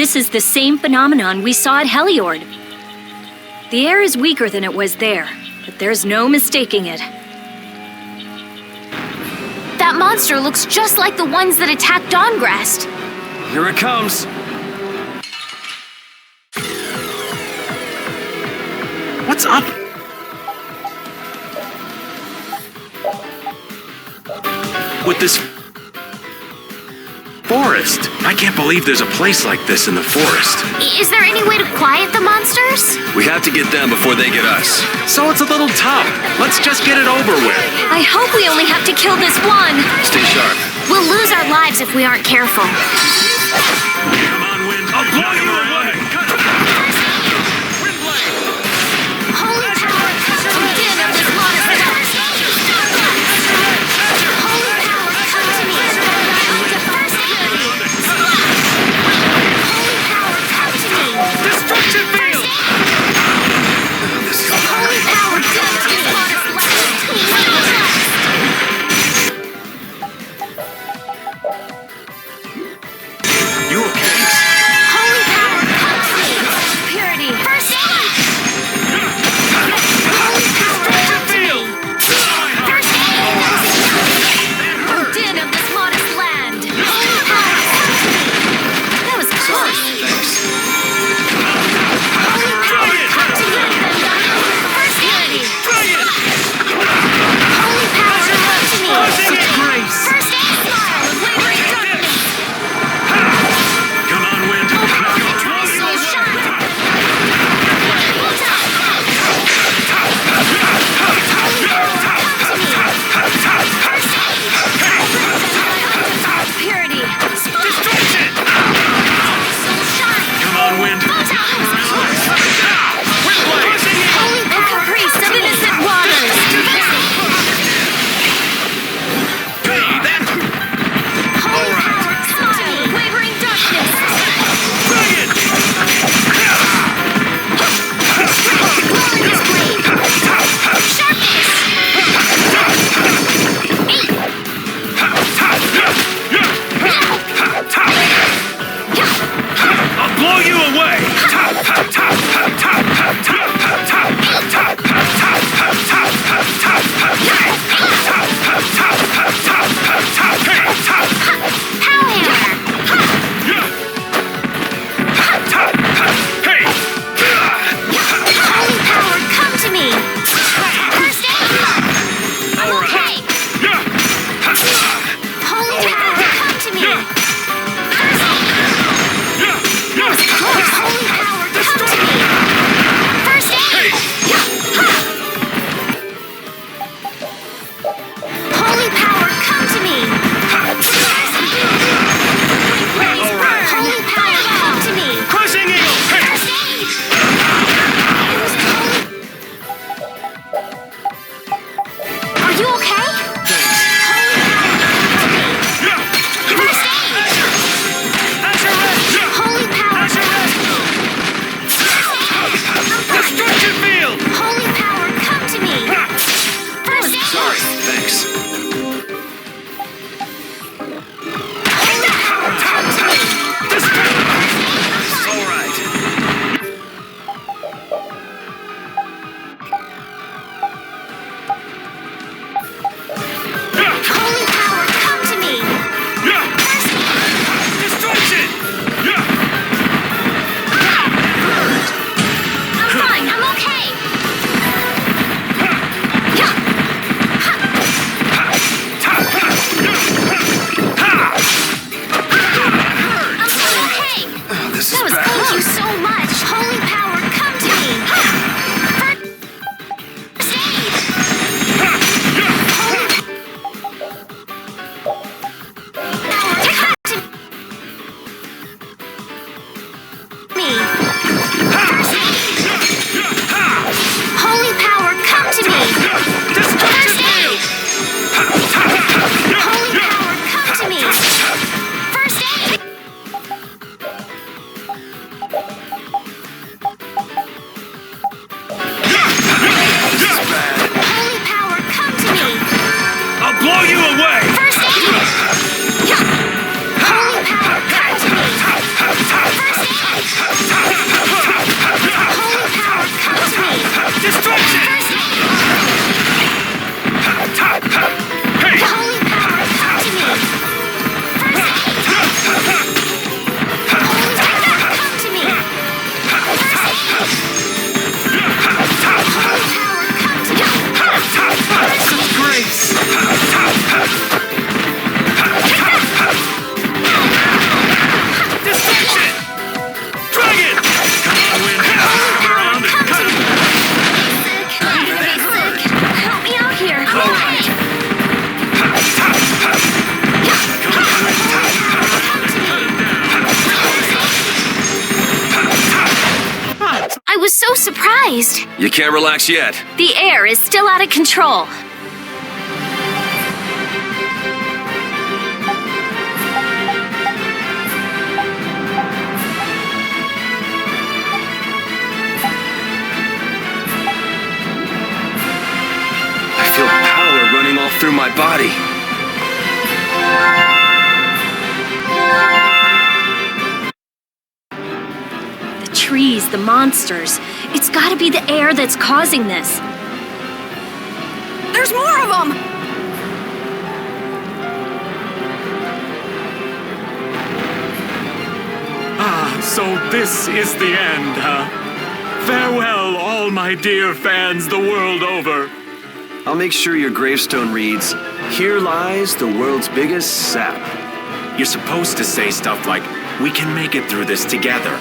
This is the same phenomenon we saw at Heliord. The air is weaker than it was there, but there's no mistaking it. That monster looks just like the ones that attacked Dawngrest. Here it comes. What's up? With this forest. I can't believe there's a place like this in the forest. Is there any way to quiet the monsters? We have to get them before they get us. So it's a little tough. Let's just get it over with. I hope we only have to kill this one. Stay sharp. We'll lose our lives if we aren't careful. Come on, Wind. I'll blow you away. Holy power, come in of this monster. Holy power, come to me. I'm the first enemy. Holy power, come to me. Destruction field! Holy power, come to this monster. You okay? Holy power, You can't relax yet. The air is still out of control. I feel power running all through my body. The trees, the monsters. It's gotta be the air that's causing this. There's more of them! Ah, so this is the end, huh? Farewell, all my dear fans the world over. I'll make sure your gravestone reads, "Here lies the world's biggest sap." You're supposed to say stuff like, "We can make it through this together."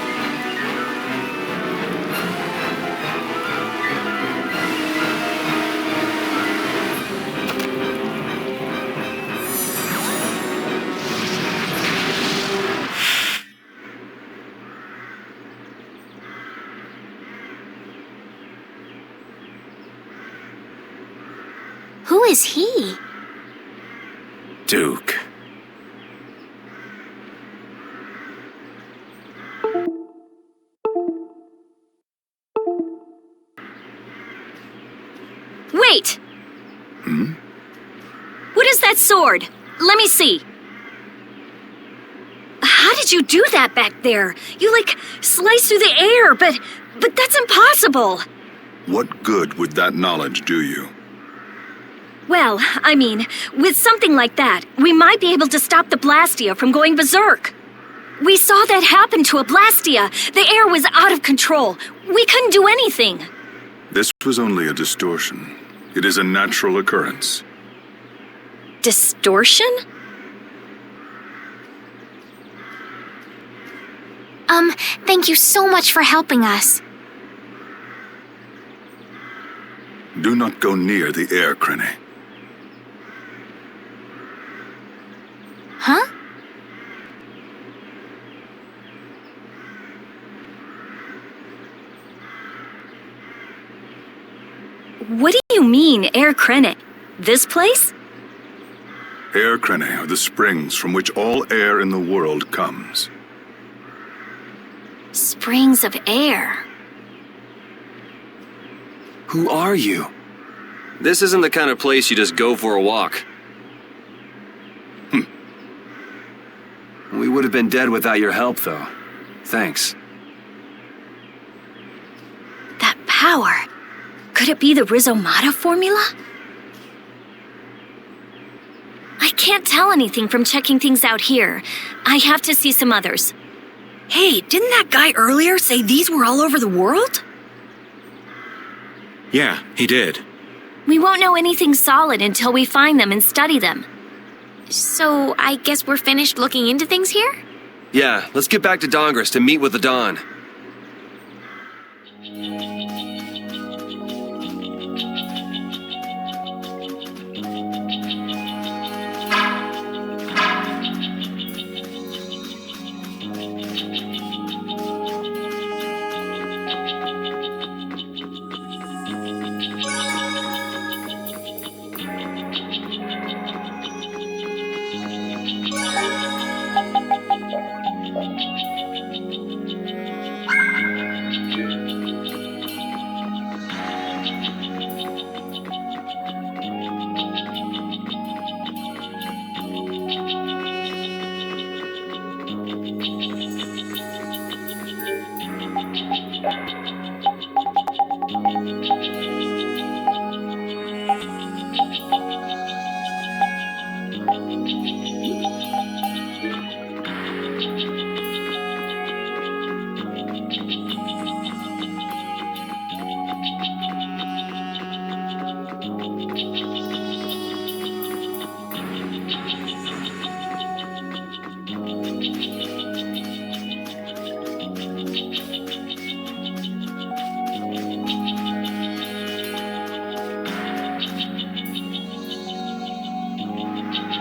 Who is he? Duke. Wait! What is that sword? Let me see. How did you do that back there? You, like, sliced through the air, but that's impossible. What good would that knowledge do you? Well, I mean, with something like that, we might be able to stop the Blastia from going berserk. We saw that happen to a Blastia. The air was out of control. We couldn't do anything. This was only a distortion. It is a natural occurrence. Distortion? Thank you so much for helping us. Do not go near the air, Krene. Huh? What do you mean, Air Krene? This place? Air Krene are the springs from which all air in the world comes. Springs of air. Who are you? This isn't the kind of place you just go for a walk. We would have been dead without your help, though. Thanks. That power. Could it be the Rizomata formula? I can't tell anything from checking things out here. I have to see some others. Hey, didn't that guy earlier say these were all over the world? Yeah, he did. We won't know anything solid until we find them and study them. So, I guess we're finished looking into things here? Yeah, let's get back to Dongris to meet with the Dawn.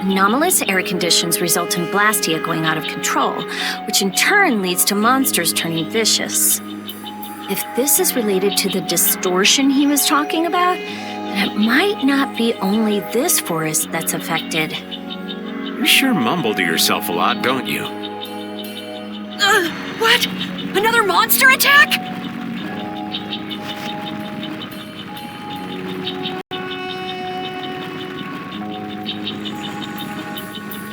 Anomalous air conditions result in Blastia going out of control, which in turn leads to monsters turning vicious. If this is related to the distortion he was talking about, then it might not be only this forest that's affected. You sure mumble to yourself a lot, don't you? What? Another monster attack?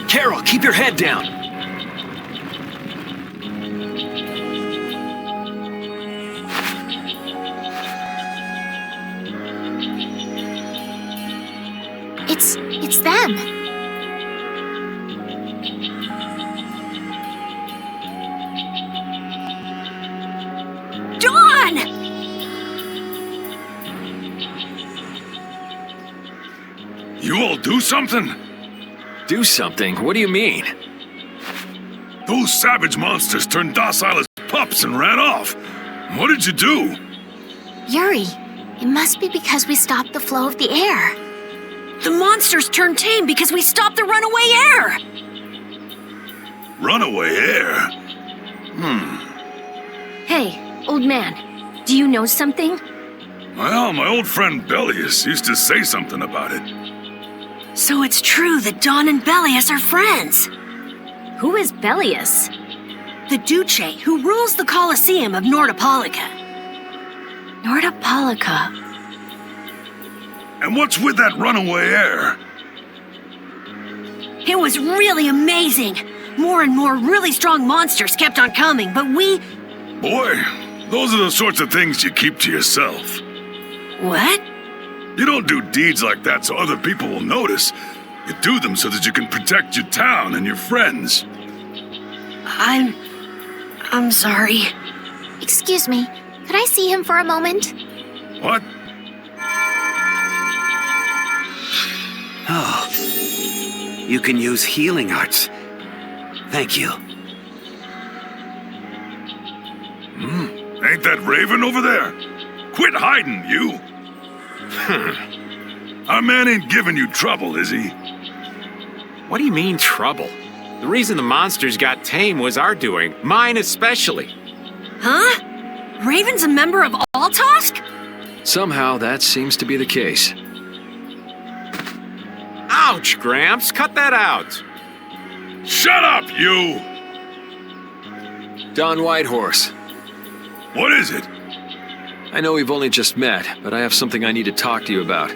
Carol, keep your head down. It's them. Dawn! You all do something? Do something? What do you mean? Those savage monsters turned docile as pups and ran off. What did you do? Yuri, it must be because we stopped the flow of the air. The monsters turned tame because we stopped the runaway air! Runaway air? Hey, old man, do you know something? Well, my old friend Bellius used to say something about it. So it's true that Dawn and Bellius are friends. Who is Bellius? The Duce who rules the Colosseum of Nordopolica. Nordopolica? And what's with that runaway air? It was really amazing. More and more really strong monsters kept on coming, but we... Boy, those are the sorts of things you keep to yourself. What? You don't do deeds like that so other people will notice. You do them so that you can protect your town and your friends. I'm sorry. Excuse me, could I see him for a moment? What? Oh. You can use healing arts. Thank you. Ain't that Raven over there? Quit hiding, you! Our man ain't giving you trouble, is he? What do you mean, trouble? The reason the monsters got tame was our doing, mine especially. Huh? Raven's a member of Altosk? Somehow that seems to be the case. Ouch, Gramps, cut that out. Shut up, you! Don Whitehorse. What is it? I know we've only just met, but I have something I need to talk to you about.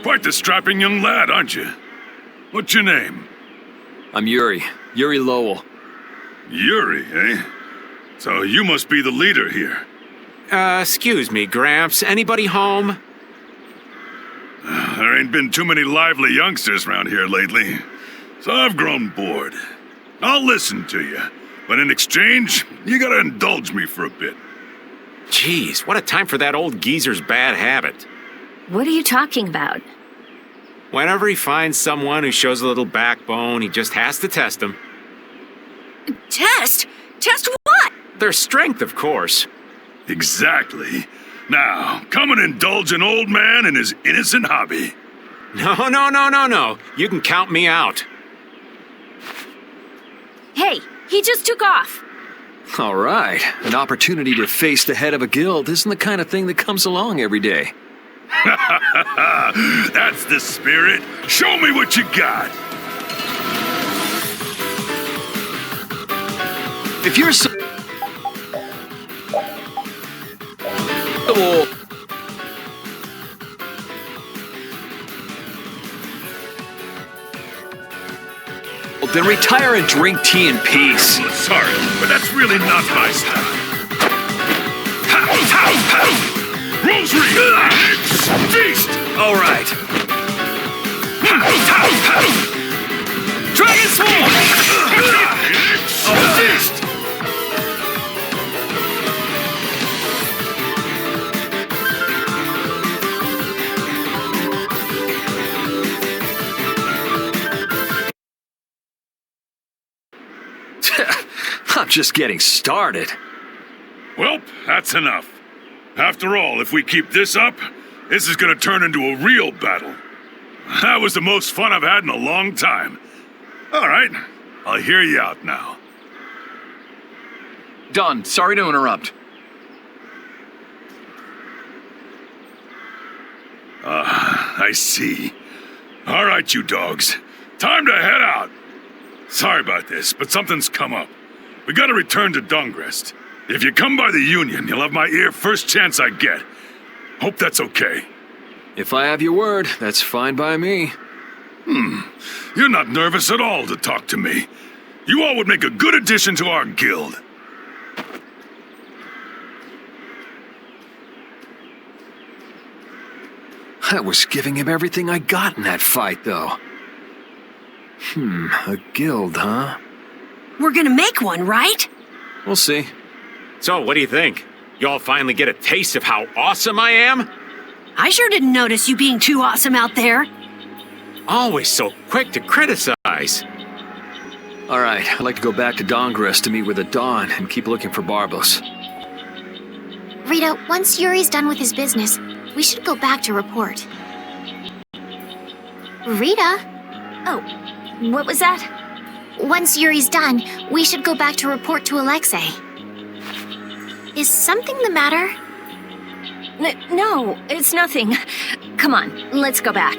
Quite the strapping young lad, aren't you? What's your name? I'm Yuri. Yuri Lowell. Yuri, eh? So you must be the leader here. Excuse me, Gramps, anybody home? There ain't been too many lively youngsters around here lately, so I've grown bored. I'll listen to you, but in exchange, you gotta indulge me for a bit. Jeez, what a time for that old geezer's bad habit. What are you talking about? Whenever he finds someone who shows a little backbone, he just has to test them. Test? Test what? Their strength, of course. Exactly. Now, come and indulge an old man in his innocent hobby. No. You can count me out. Hey, he just took off. All right. An opportunity to face the head of a guild isn't the kind of thing that comes along every day. That's the spirit. Show me what you got. If you're so... Oh. Then retire and drink tea in peace. Sorry, but that's really not my style. Rosary! Feast! All right. Dragon Sword! Feast! I'm just getting started. Well, that's enough. After all, if we keep this up, this is gonna turn into a real battle. That was the most fun I've had in a long time. All right, I'll hear you out now. Don, sorry to interrupt. I see. All right, you dogs. Time to head out. Sorry about this, but something's come up. We gotta return to Dongrest. If you come by the Union, you'll have my ear first chance I get. Hope that's okay. If I have your word, that's fine by me. You're not nervous at all to talk to me. You all would make a good addition to our guild. I was giving him everything I got in that fight, though. A guild, huh? We're gonna make one, right? We'll see. So, what do you think? Y'all finally get a taste of how awesome I am? I sure didn't notice you being too awesome out there. Always so quick to criticize. All right, I'd like to go back to Dongrest to meet with the Dawn and keep looking for Barbos. Rita, once Yuri's done with his business, we should go back to report. Rita? Oh, what was that? Once Yuri's done, we should go back to report to Alexei. Is something the matter? No, it's nothing. Come on, let's go back.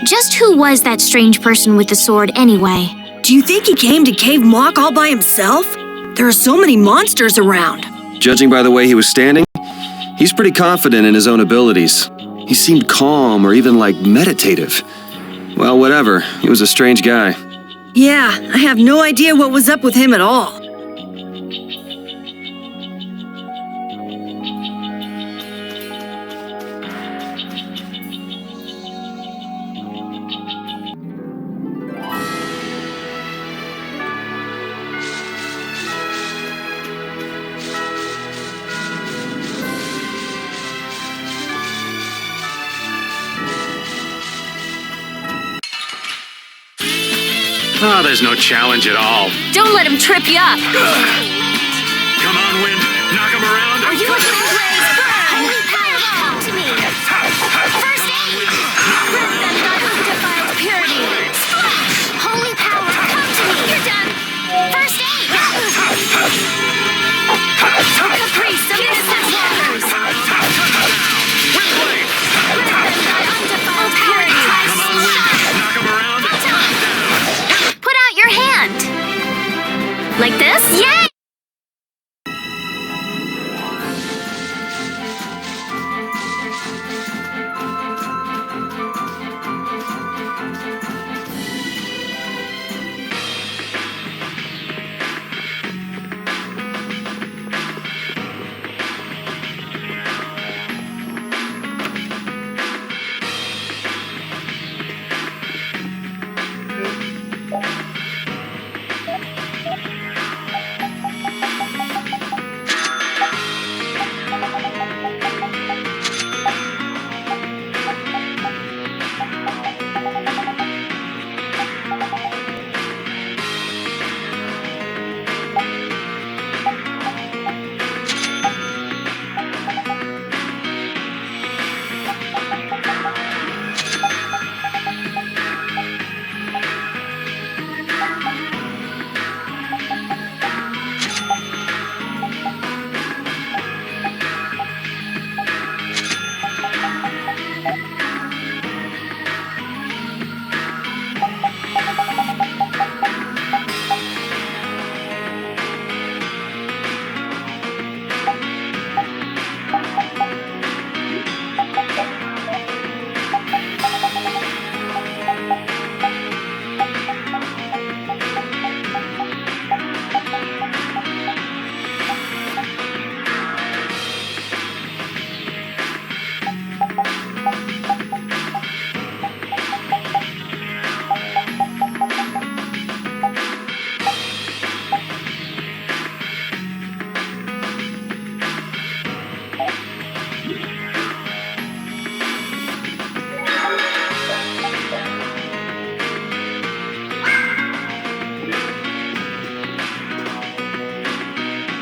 Just who was that strange person with the sword anyway? Do you think he came to Cave Mock all by himself? There are so many monsters around. Judging by the way he was standing, he's pretty confident in his own abilities. He seemed calm or even like meditative. Well, whatever. He was a strange guy. Yeah, I have no idea what was up with him at all. Oh, there's no challenge at all. Don't let him trip you up. Come on, Wind. Knock him around. Are you looking at Blaze burn? Holy power, come to me! First aid! Undefiled purity. Holy power, come to me! You're done. First aid! Caprice, some innocent waters. Wind Blade. Undefiled purity. Come on, Wind. Knock him around. Put out your hand! Like this? Yay!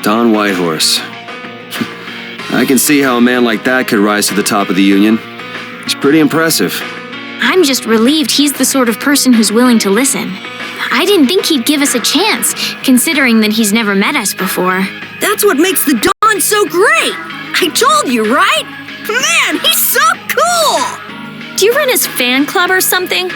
Don Whitehorse. I can see how a man like that could rise to the top of the Union. He's pretty impressive. I'm just relieved he's the sort of person who's willing to listen. I didn't think he'd give us a chance, considering that he's never met us before. That's what makes the Dawn so great. I told you, right? Man, he's so cool! Do you run his fan club or something?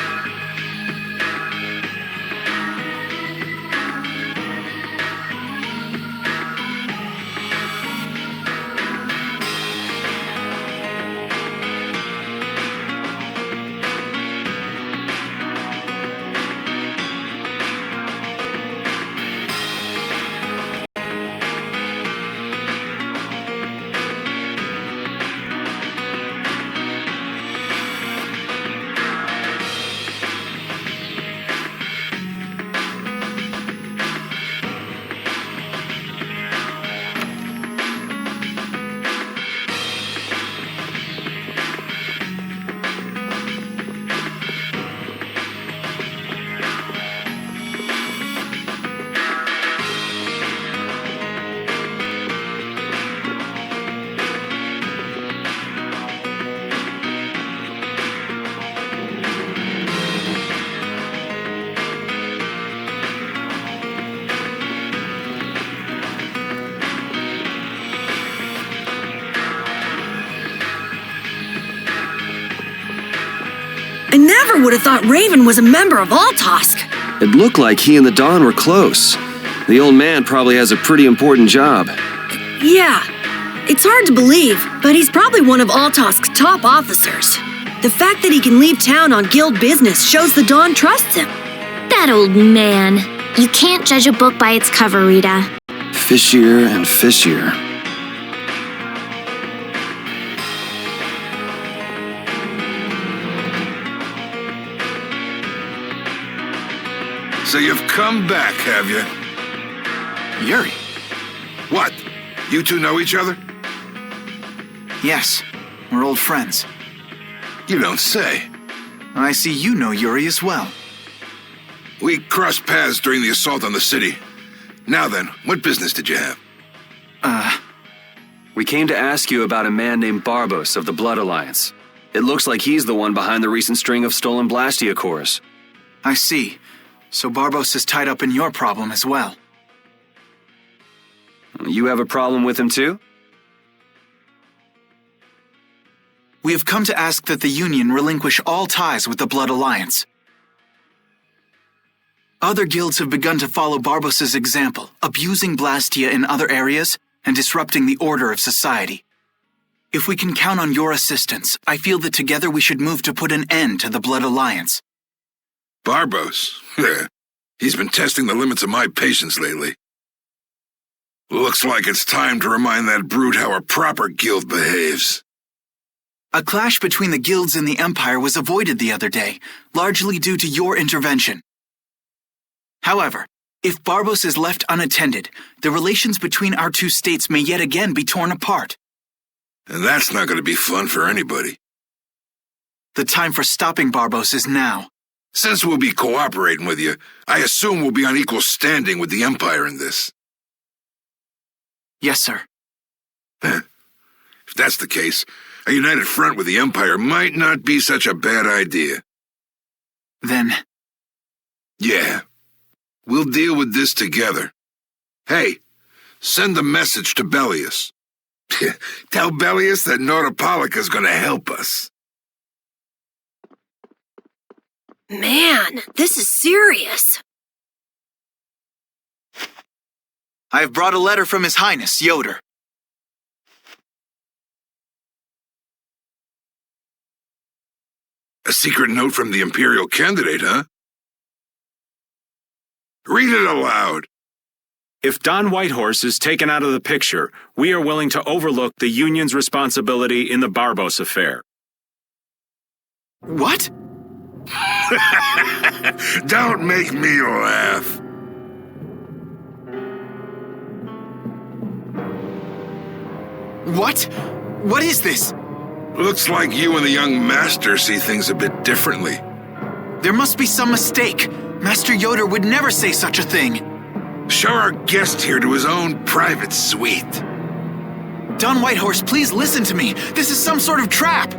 I never would have thought Raven was a member of Altosk. It looked like he and the Don were close. The old man probably has a pretty important job. Yeah, it's hard to believe, but he's probably one of Altosk's top officers. The fact that he can leave town on guild business shows the Don trusts him. That old man. You can't judge a book by its cover, Rita. Fishier and fishier. So you've come back, have you? Yuri? What? You two know each other? Yes, we're old friends. You don't say. I see you know Yuri as well. We crossed paths during the assault on the city. Now then, what business did you have? We came to ask you about a man named Barbos of the Blood Alliance. It looks like he's the one behind the recent string of stolen Blastia cores. I see. So Barbos is tied up in your problem as well. You have a problem with him too? We have come to ask that the Union relinquish all ties with the Blood Alliance. Other guilds have begun to follow Barbos' example, abusing Blastia in other areas and disrupting the order of society. If we can count on your assistance, I feel that together we should move to put an end to the Blood Alliance. Barbos? He's been testing the limits of my patience lately. Looks like it's time to remind that brute how a proper guild behaves. A clash between the guilds and the Empire was avoided the other day, largely due to your intervention. However, if Barbos is left unattended, the relations between our two states may yet again be torn apart. And that's not going to be fun for anybody. The time for stopping Barbos is now. Since we'll be cooperating with you, I assume we'll be on equal standing with the Empire in this. Yes, sir. If that's the case, a united front with the Empire might not be such a bad idea. Then... Yeah. We'll deal with this together. Hey, send a message to Bellius. Tell Bellius that Nordopolica's gonna help us. Man, this is serious. I have brought a letter from His Highness, Yoder. A secret note from the Imperial candidate, huh? Read it aloud. If Don Whitehorse is taken out of the picture, we are willing to overlook the Union's responsibility in the Barbos affair. What? Don't make me laugh. What? What is this? Looks like you and the young master see things a bit differently. There must be some mistake. Master Yoder would never say such a thing. Show our guest here to his own private suite. Don Whitehorse, please listen to me. This is some sort of trap.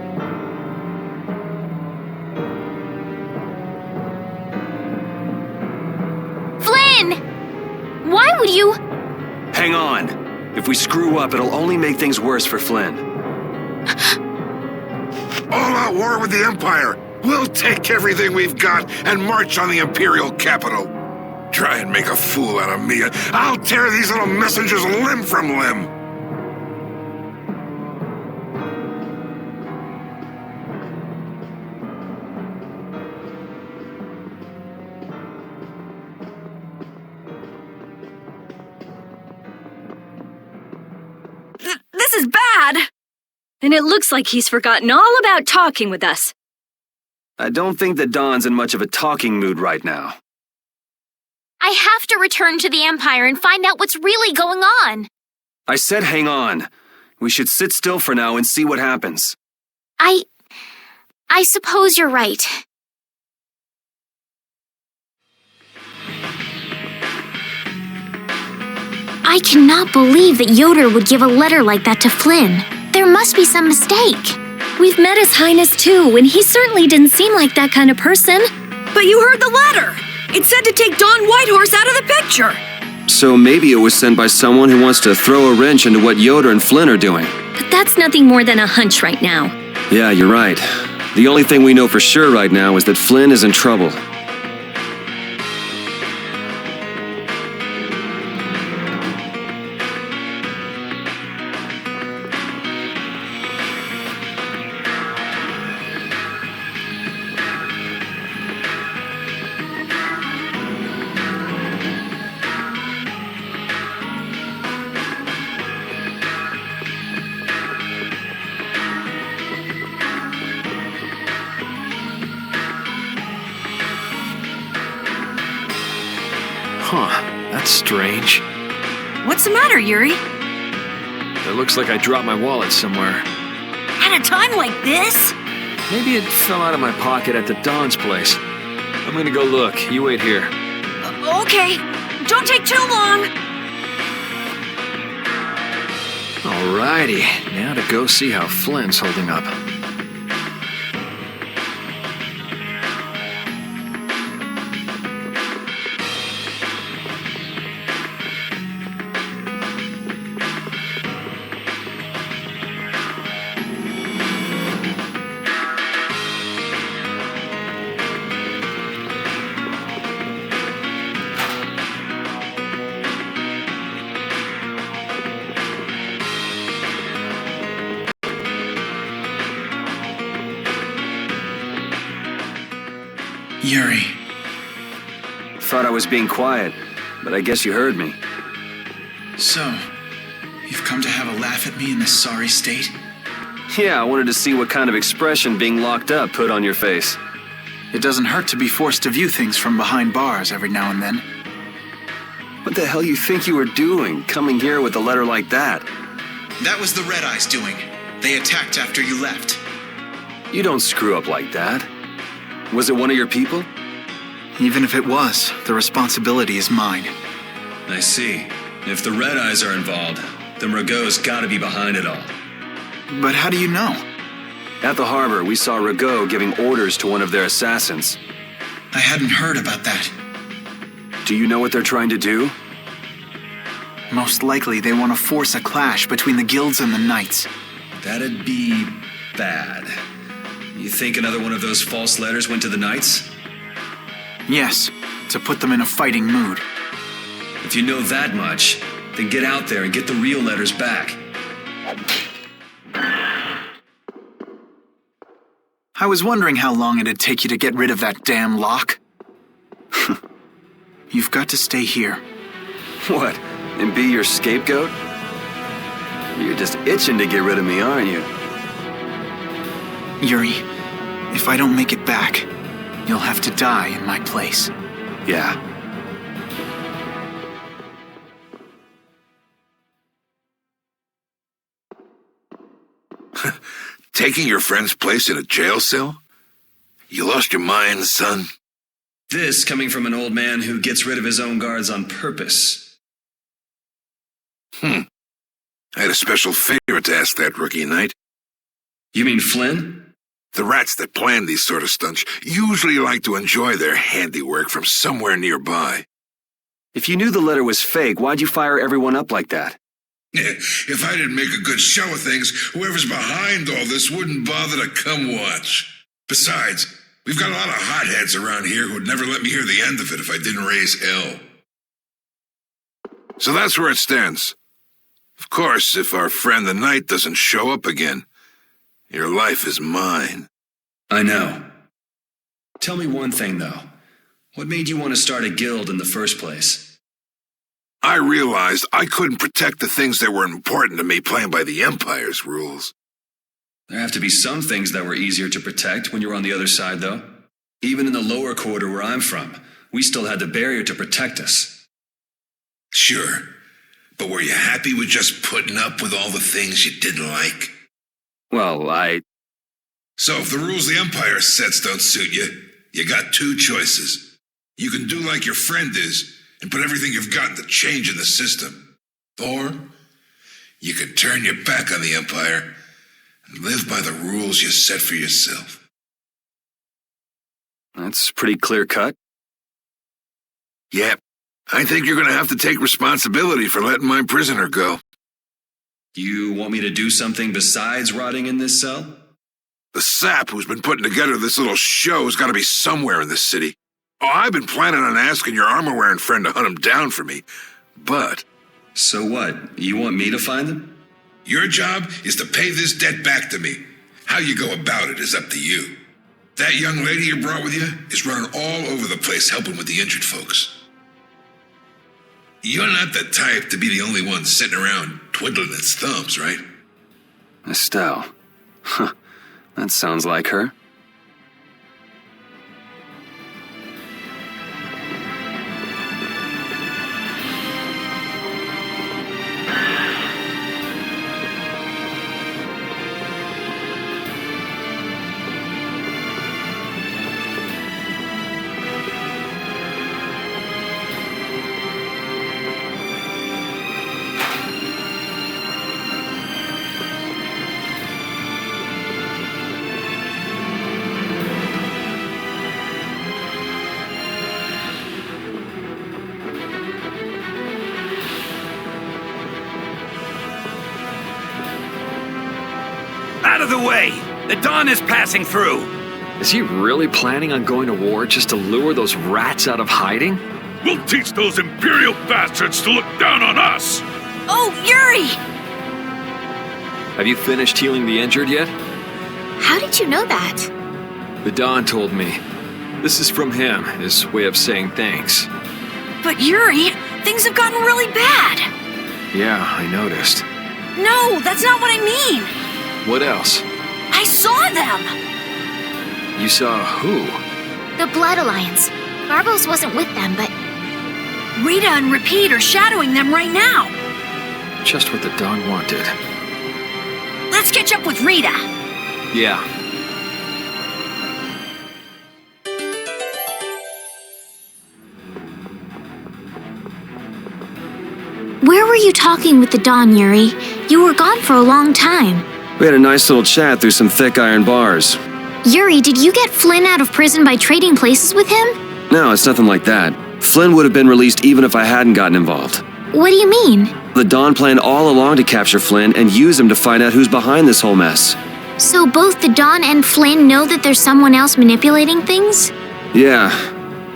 Flynn! Why would you... Hang on. If we screw up, it'll only make things worse for Flynn. All-out war with the Empire. We'll take everything we've got and march on the Imperial capital. Try and make a fool out of me, and I'll tear these little messengers limb from limb. This is bad! And it looks like he's forgotten all about talking with us. I don't think that Don's in much of a talking mood right now. I have to return to the Empire and find out what's really going on. I said hang on. We should sit still for now and see what happens. I suppose you're right. I cannot believe that Yoder would give a letter like that to Flynn. There must be some mistake. We've met His Highness too, and he certainly didn't seem like that kind of person. But you heard the letter! It said to take Don Whitehorse out of the picture! So maybe it was sent by someone who wants to throw a wrench into what Yoder and Flynn are doing. But that's nothing more than a hunch right now. Yeah, you're right. The only thing we know for sure right now is that Flynn is in trouble. Huh, that's strange. What's the matter, Yuri? It looks like I dropped my wallet somewhere. At a time like this? Maybe it fell out of my pocket at the Don's place. I'm gonna go look. You wait here. Okay. Don't take too long. Alrighty, now to go see how Flynn's holding up. Yuri. Thought I was being quiet, but I guess you heard me. So, you've come to have a laugh at me in this sorry state? Yeah, I wanted to see what kind of expression being locked up put on your face. It doesn't hurt to be forced to view things from behind bars every now and then. What the hell you think you were doing, coming here with a letter like that? That was the Red Eyes doing. They attacked after you left. You don't screw up like that. Was it one of your people? Even if it was, the responsibility is mine. I see. If the Red Eyes are involved, then Rago's gotta be behind it all. But how do you know? At the harbor, we saw Rago giving orders to one of their assassins. I hadn't heard about that. Do you know what they're trying to do? Most likely they want to force a clash between the guilds and the knights. That'd be bad. You think another one of those false letters went to the knights? Yes, to put them in a fighting mood. If you know that much, then get out there and get the real letters back. I was wondering how long it'd take you to get rid of that damn lock. You've got to stay here. What? And be your scapegoat? You're just itching to get rid of me, aren't you? Yuri, if I don't make it back, you'll have to die in my place. Yeah. Taking your friend's place in a jail cell? You lost your mind, son? This coming from an old man who gets rid of his own guards on purpose. I had a special favor to ask that rookie knight. You mean Flynn? The rats that plan these sort of stunts usually like to enjoy their handiwork from somewhere nearby. If you knew the letter was fake, why'd you fire everyone up like that? If I didn't make a good show of things, whoever's behind all this wouldn't bother to come watch. Besides, we've got a lot of hotheads around here who'd never let me hear the end of it if I didn't raise hell. So that's where it stands. Of course, if our friend the Knight doesn't show up again, your life is mine. I know. Tell me one thing, though. What made you want to start a guild in the first place? I realized I couldn't protect the things that were important to me playing by the Empire's rules. There have to be some things that were easier to protect when you were on the other side, though. Even in the lower quarter where I'm from, we still had the barrier to protect us. Sure. But were you happy with just putting up with all the things you didn't like? Well, So if the rules the Empire sets don't suit you, you got two choices. You can do like your friend is and put everything you've got to change in the system. Or you can turn your back on the Empire and live by the rules you set for yourself. That's pretty clear-cut. Yep. I think you're going to have to take responsibility for letting my prisoner go. You want me to do something besides rotting in this cell? The sap who's been putting together this little show's got to be somewhere in this city. Oh, I've been planning on asking your armor-wearing friend to hunt him down for me, but... So what? You want me to find them? Your job is to pay this debt back to me. How you go about it is up to you. That young lady you brought with you is running all over the place helping with the injured folks. You're not the type to be the only one sitting around twiddling its thumbs, right? Estelle. Huh. That sounds like her. Out of the way! The Dawn is passing through! Is he really planning on going to war just to lure those rats out of hiding? We'll teach those Imperial bastards to look down on us! Oh, Yuri! Have you finished healing the injured yet? How did you know that? The Don told me. This is from him, his way of saying thanks. But Yuri, things have gotten really bad. Yeah, I noticed. No, that's not what I mean. What else? I saw them. You saw who? The Blood Alliance. Barbos wasn't with them, but... Rita and Repeat are shadowing them right now. Just what the Don wanted. Let's catch up with Rita. Yeah. Where were you talking with the Dawn, Yuri? You were gone for a long time. We had a nice little chat through some thick iron bars. Yuri, did you get Flynn out of prison by trading places with him? No, it's nothing like that. Flynn would have been released even if I hadn't gotten involved. What do you mean? The Dawn planned all along to capture Flynn and use him to find out who's behind this whole mess. So both the Dawn and Flynn know that there's someone else manipulating things? Yeah.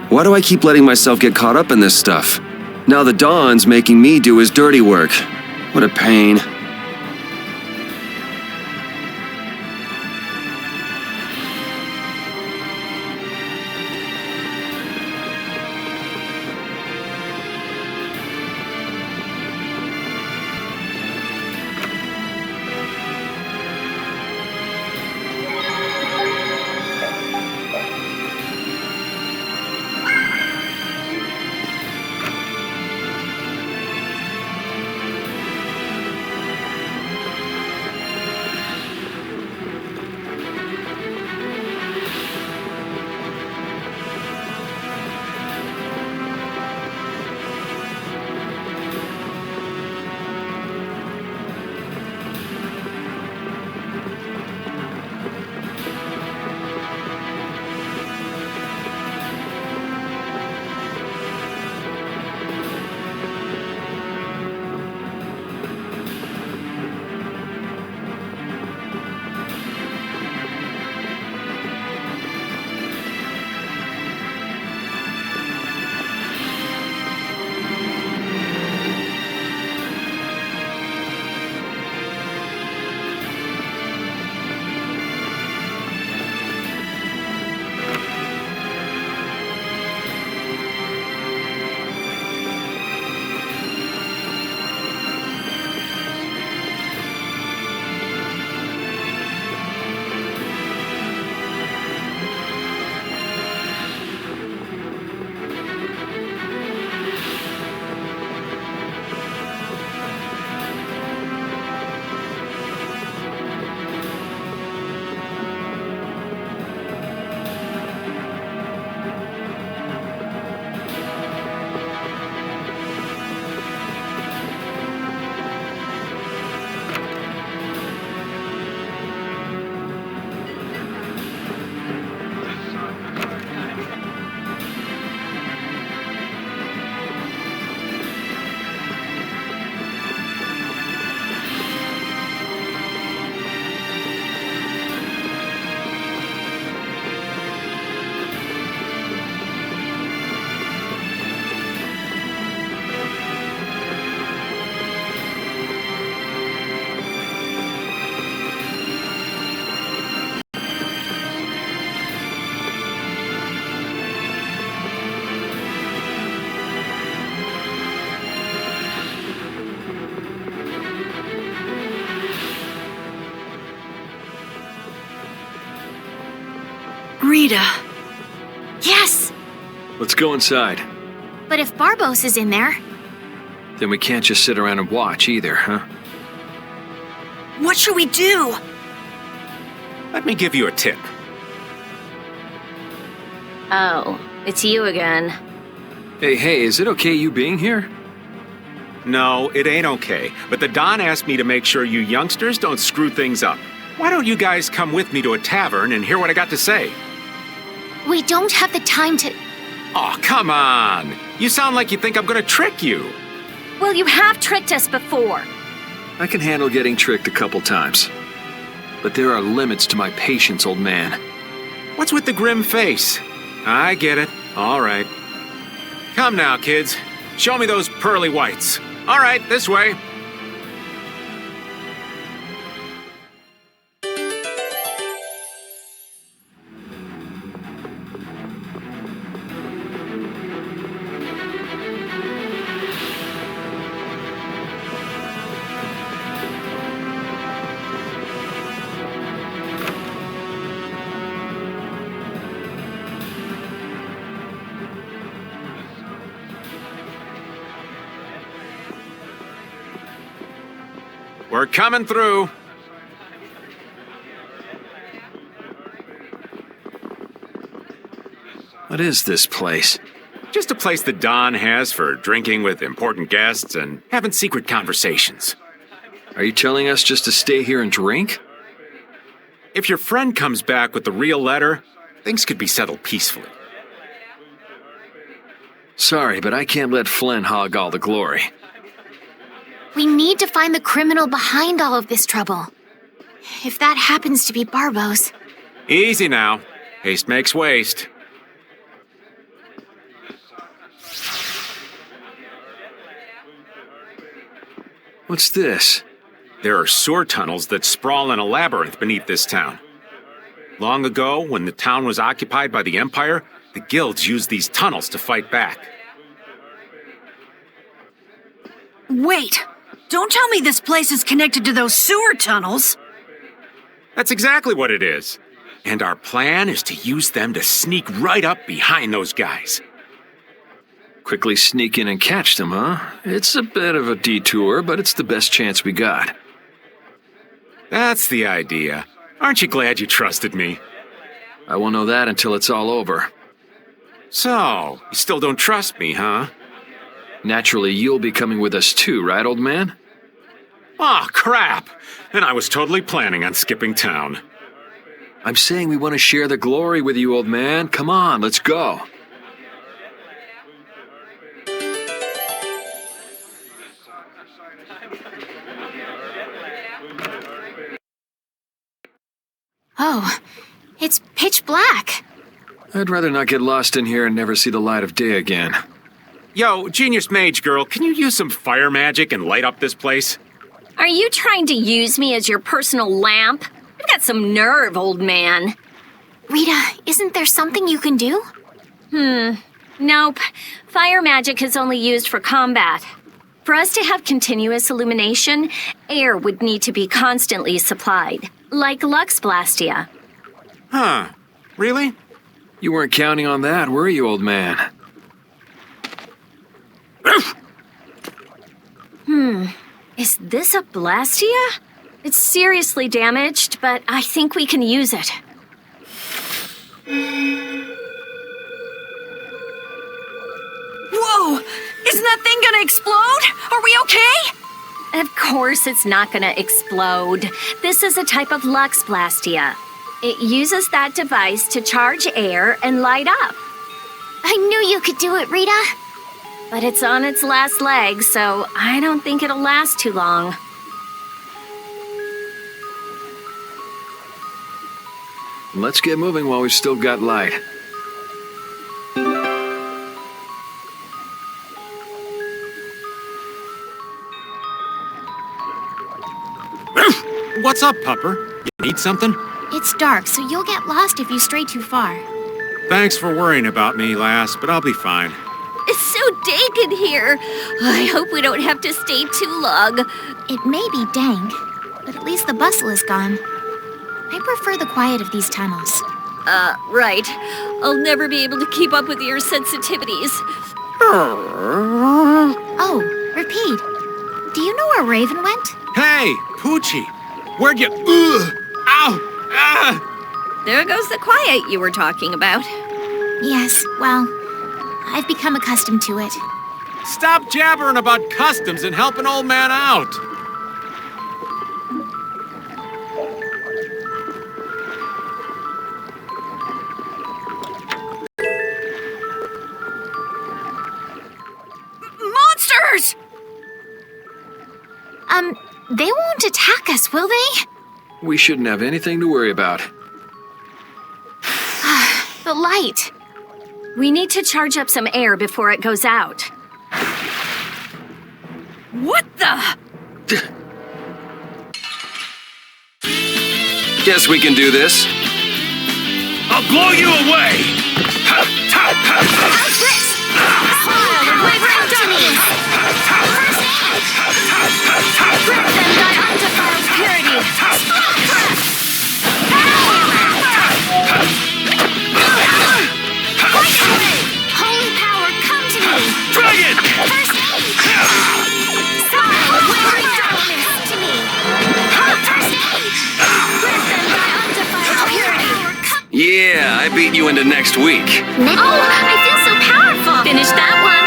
Why do I keep letting myself get caught up in this stuff? Now the Dawn's making me do his dirty work. What a pain. Rita. Yes! Let's go inside. But if Barbos is in there, Then we can't just sit around and watch either, huh? What should we do? Let me give you a tip. Oh, it's you again. Hey, is it okay you being here? No, it ain't okay. But the Don asked me to make sure you youngsters don't screw things up. Why don't you guys come with me to a tavern and hear what I got to say? we don't have the time to... Oh, come on! You sound like you think I'm gonna trick you. Well, you have tricked us before. I can handle getting tricked a couple times. But there are limits to my patience, old man. What's with the grim face? I get it. All right. Come now, kids. Show me those pearly whites. All right, this way. We're coming through. What is this place? Just a place the Don has for drinking with important guests and having secret conversations. Are you telling us just to stay here and drink? If your friend comes back with the real letter, things could be settled peacefully. Sorry, but I can't let Flynn hog all the glory. We need to find the criminal behind all of this trouble. If that happens to be Barbos... Easy now. Haste makes waste. What's this? There are sewer tunnels that sprawl in a labyrinth beneath this town. Long ago, when the town was occupied by the Empire, the guilds used these tunnels to fight back. Wait! Don't tell me this place is connected to those sewer tunnels! That's exactly what it is. And our plan is to use them to sneak right up behind those guys. Quickly sneak in and catch them, huh? It's a bit of a detour, but it's the best chance we got. That's the idea. Aren't you glad you trusted me? I won't know that until it's all over. So, you still don't trust me, huh? Naturally, you'll be coming with us too, right, old man? Aw, crap! And I was totally planning on skipping town. I'm saying we want to share the glory with you, old man. Come on, let's go. Oh, it's pitch black. I'd rather not get lost in here and never see the light of day again. Yo, Genius Mage Girl, can you use some fire magic and light up this place? Are you trying to use me as your personal lamp? You've got some nerve, old man. Rita, isn't there something you can do? Nope. Fire magic is only used for combat. For us to have continuous illumination, air would need to be constantly supplied, like Lux Blastia. Huh. Really? You weren't counting on that, were you, old man? Is this a Blastia? It's seriously damaged, but I think we can use it. Whoa! Isn't that thing gonna explode? Are we okay? Of course it's not gonna explode. This is a type of Lux Blastia. It uses that device to charge air and light up. I knew you could do it, Rita. But it's on its last leg, so I don't think it'll last too long. Let's get moving while we've still got light. What's up, Pupper? You need something? It's dark, so you'll get lost if you stray too far. Thanks for worrying about me, lass, but I'll be fine. It's so dank in here. I hope we don't have to stay too long. It may be dank, but at least the bustle is gone. I prefer the quiet of these tunnels. Right. I'll never be able to keep up with your sensitivities. Oh, repeat. Do you know where Raven went? Hey, Poochie! Where'd you... Ugh! Ow! Ah! There goes the quiet you were talking about. Yes, well, I've become accustomed to it. Stop jabbering about customs and help an old man out! Monsters! They won't attack us, will they? We shouldn't have anything to worry about. The light. We need to charge up some air before it goes out. What the? Guess we can do this. I'll blow you away! How's this? Smile and wavering dummies! Grip them by undefiled purity! Holy power, come to me! Dragon! First aid! Smile and wavering dummies to me! First aid! Grip them by undefiled purity! Yeah, I beat you into next week. Oh, I feel so powerful! Finish that one.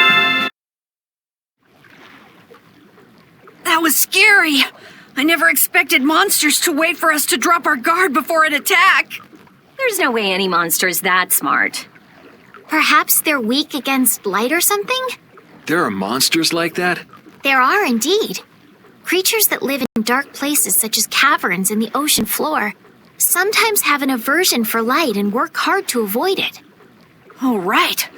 That was scary. I never expected monsters to wait for us to drop our guard before an attack. There's no way any monster's that smart. Perhaps they're weak against light or something? There are monsters like that? There are indeed. Creatures that live in dark places such as caverns in the ocean floor sometimes have an aversion for light and work hard to avoid it. Oh, right.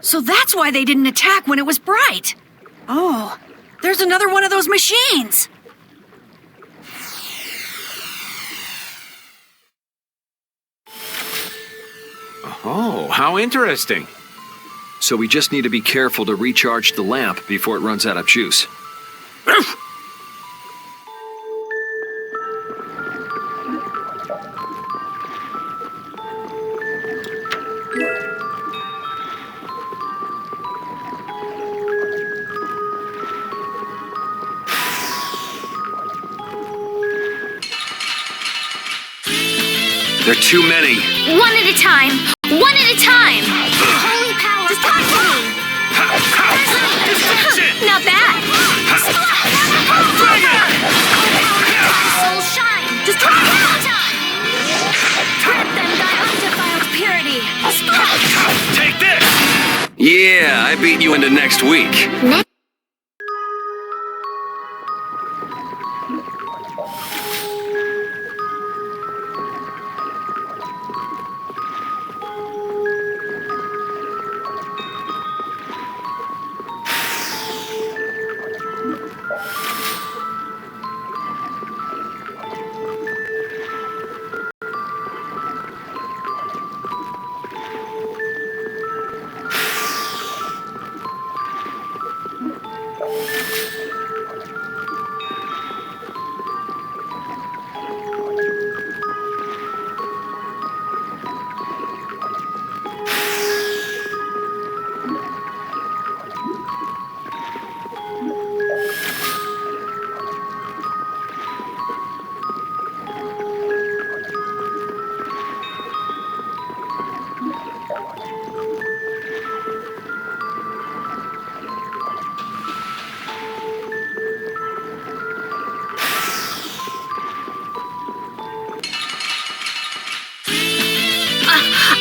So that's why they didn't attack when it was bright. Oh, there's another one of those machines. Oh, how interesting. So we just need to be careful to recharge the lamp before it runs out of juice. There are too many. One at a time! One at a time! Holy power, just talk to me! Not bad. Soul shine! Just talk time! Grip them by undefiled purity! Take this! Yeah, I beat you into next week.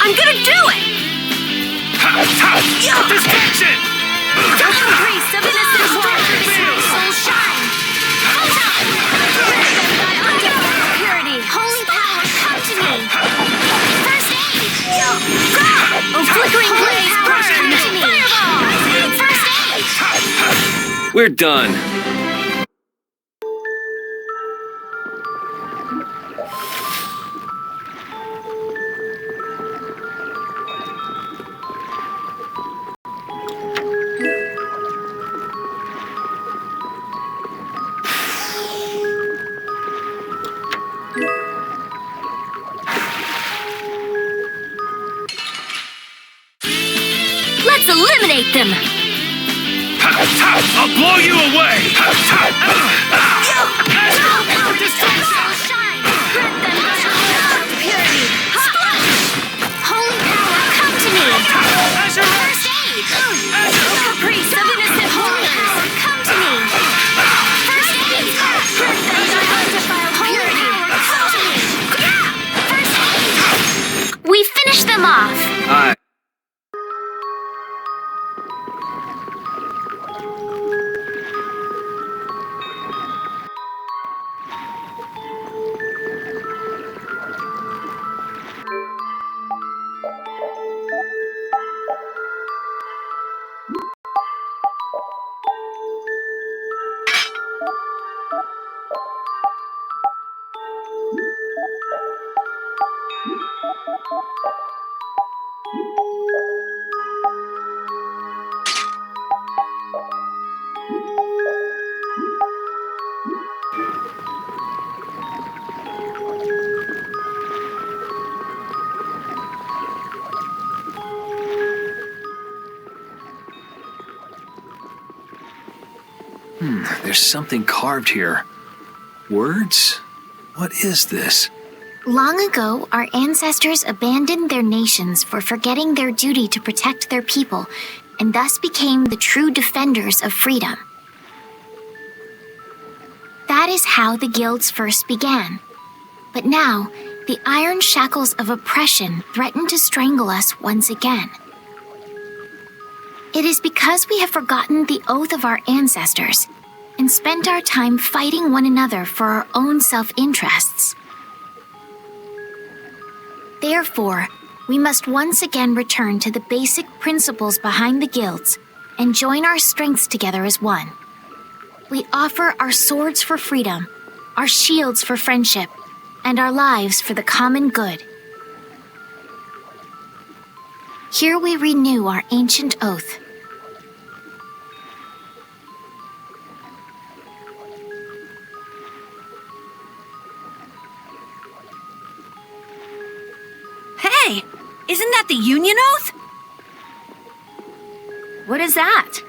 I'm gonna do it! Distraction! Priest of innocent waters, soul shine! By undefiled purity! Holy power, come to me! First aid! Oh, flickering blaze, burn! Fireball! First aid! We're done. eliminate them! I'll blow you away! Holy power, come to me! First aid! Caprice of innocent Holy power, come to me! First aid! Holy power, come to me! First aid! We finished them off! There's something carved here. Words? What is this? Long ago, our ancestors abandoned their nations for forgetting their duty to protect their people, and thus became the true defenders of freedom. That is how the guilds first began. But now, the iron shackles of oppression threaten to strangle us once again. It is because we have forgotten the oath of our ancestors and spent our time fighting one another for our own self-interests. Therefore, we must once again return to the basic principles behind the guilds and join our strengths together as one. We offer our swords for freedom, our shields for friendship, and our lives for the common good. Here we renew our ancient oath. Hey, isn't that the Union Oath? What is that?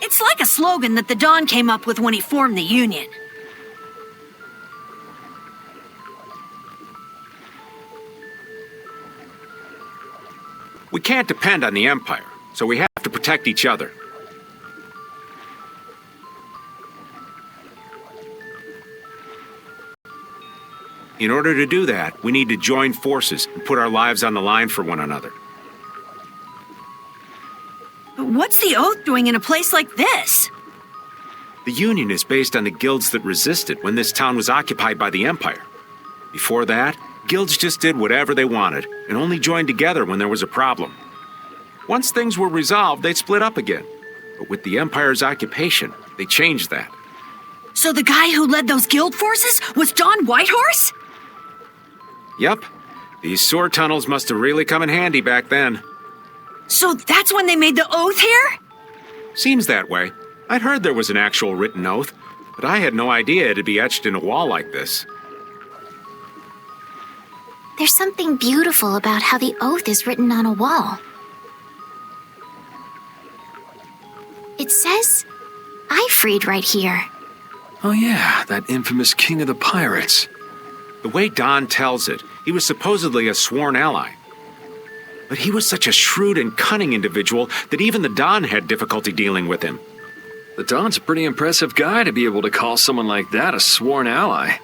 It's like a slogan that the Don came up with when he formed the Union. We can't depend on the Empire, so we have to protect each other. In order to do that, we need to join forces and put our lives on the line for one another. But what's the Oath doing in a place like this? The Union is based on the guilds that resisted when this town was occupied by the Empire. Before that, guilds just did whatever they wanted and only joined together when there was a problem. Once things were resolved, they'd split up again. But with the Empire's occupation, they changed that. So the guy who led those guild forces was Don Whitehorse? Yep. These sword tunnels must have really come in handy back then. So that's when they made the Oath here? Seems that way. I'd heard there was an actual written oath, but I had no idea it'd be etched in a wall like this. There's something beautiful about how the oath is written on a wall. It says, "I freed" right here. Oh yeah, that infamous king of the pirates. The way Don tells it, he was supposedly a sworn ally. But he was such a shrewd and cunning individual that even the Don had difficulty dealing with him. The Don's a pretty impressive guy to be able to call someone like that a sworn ally.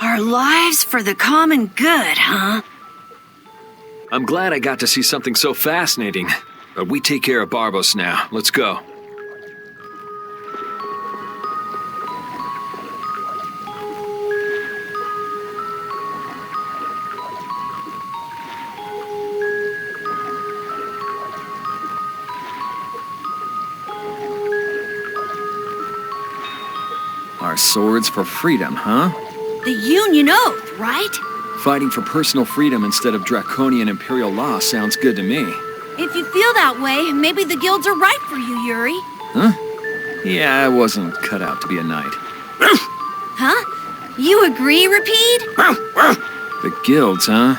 Our lives for the common good, huh? I'm glad I got to see something so fascinating. But we take care of Barbos now. Let's go. Our swords for freedom, huh? The Union Oath, right? Fighting for personal freedom instead of draconian imperial law sounds good to me. If you feel that way, maybe the guilds are right for you, Yuri. Huh? Yeah, I wasn't cut out to be a knight. Huh? You agree, Rapide? The guilds, huh?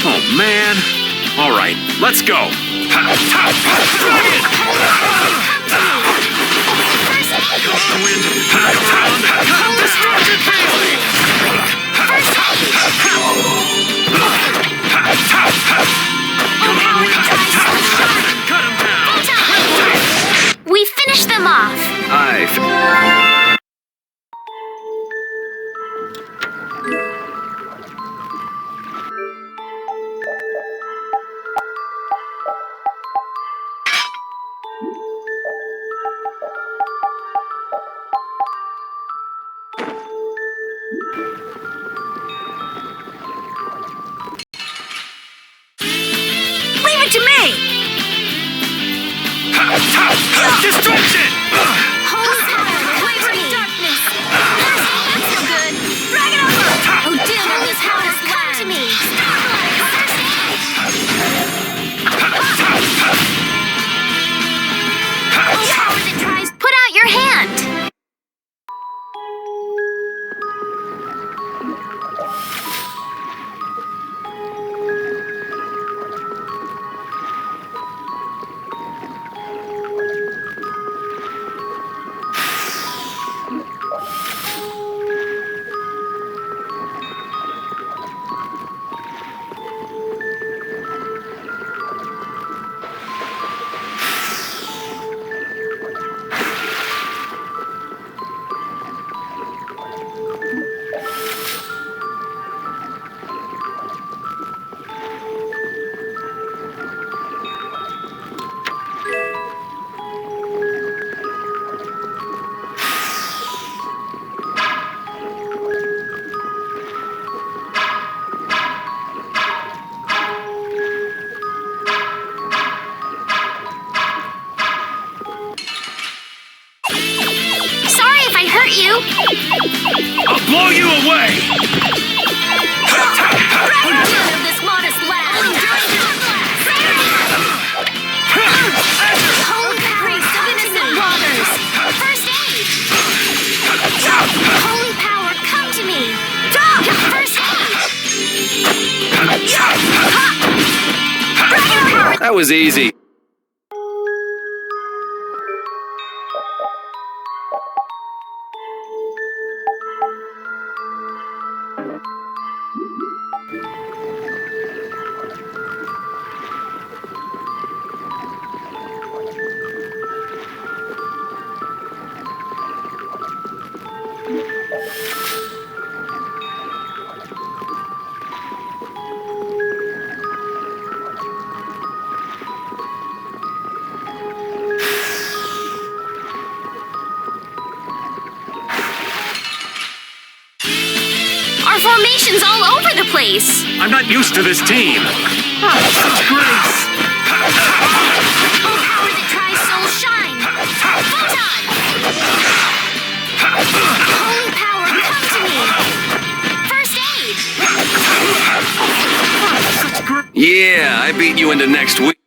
Oh, man. All right, let's go. We finished them off. Leave it to me! Destruction! Away from darkness. That's no good. Drag it over. Oh, damn it, this house. Come to me. Power that tries. Put out your hand. You. I'll blow you away! Of this modest land. Holy priest of innocent waters. First aid. Holy power, come to me. First aid. That was easy. Our formation's all over the place. I'm not used to this team. Such grace. Oh, power that tries soul shine. Photon. Holy power, come to me. First aid. Yeah, I beat you into next week.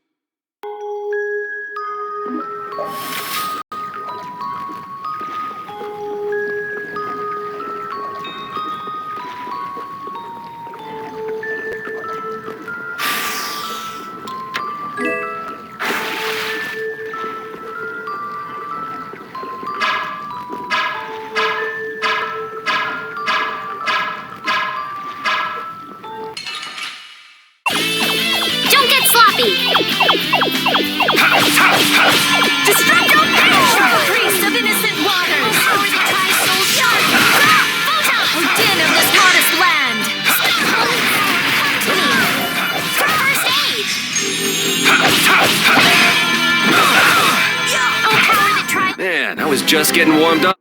was just getting warmed up.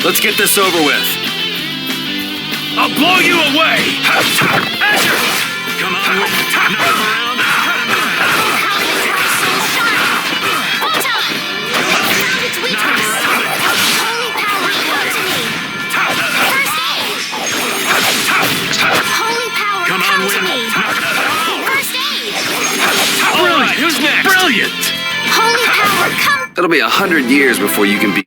Let's get this over with. I'll blow you away! Azure! Come on, knock him around. Its weakness. Holy power, come to me. First aid. Holy power, Come on, come to Will. me. First aid. All right, who's next? Brilliant! Holy power, come. It'll be 100 years before you can be.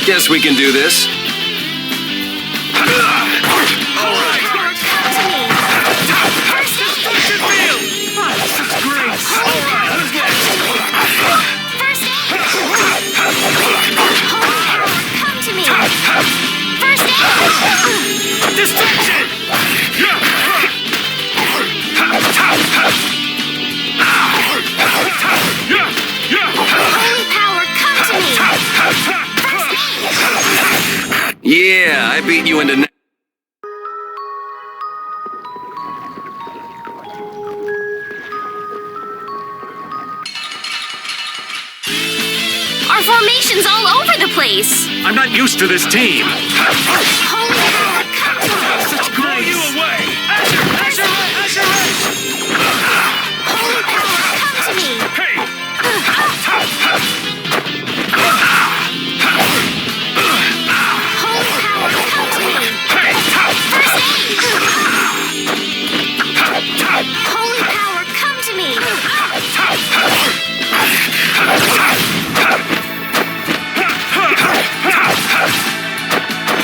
Guess we can do this. Holy power, come to me. First aid. This is great. Holy power, come to me. First aid. Holy power, come to me. First aid. Distraction! Holy power, come to me. First aid. Yeah, I beat you into. Our formation's all over the place. I'm not used to this team. Holy power, come to me. Such blow you away! Azure! Holy power, come to me. Hey! Holy power, come to me. Hey! First aid. Holy power, come to me.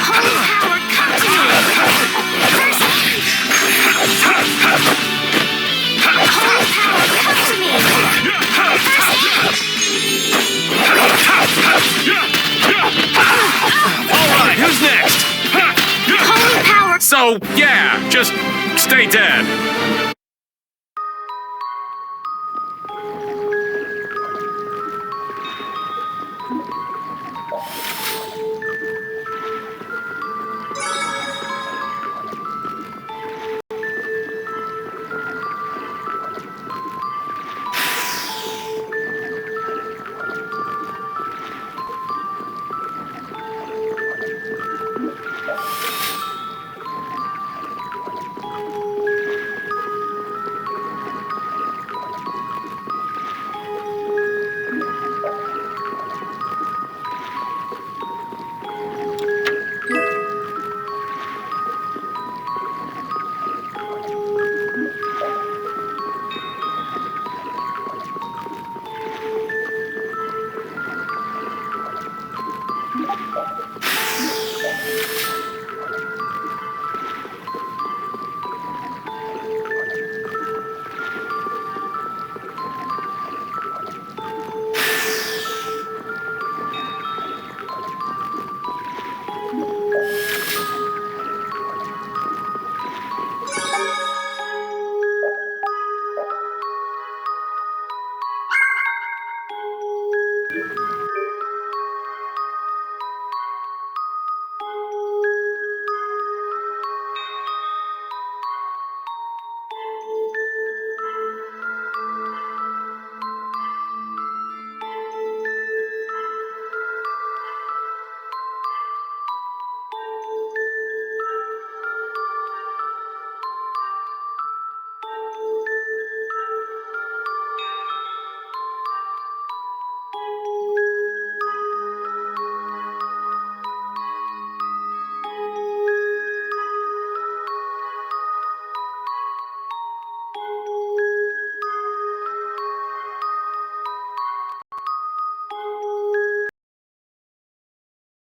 Holy power, come to me. First aid. Holy power, come to me. First aid. All right, who's next? Holy power. So, yeah, just stay dead.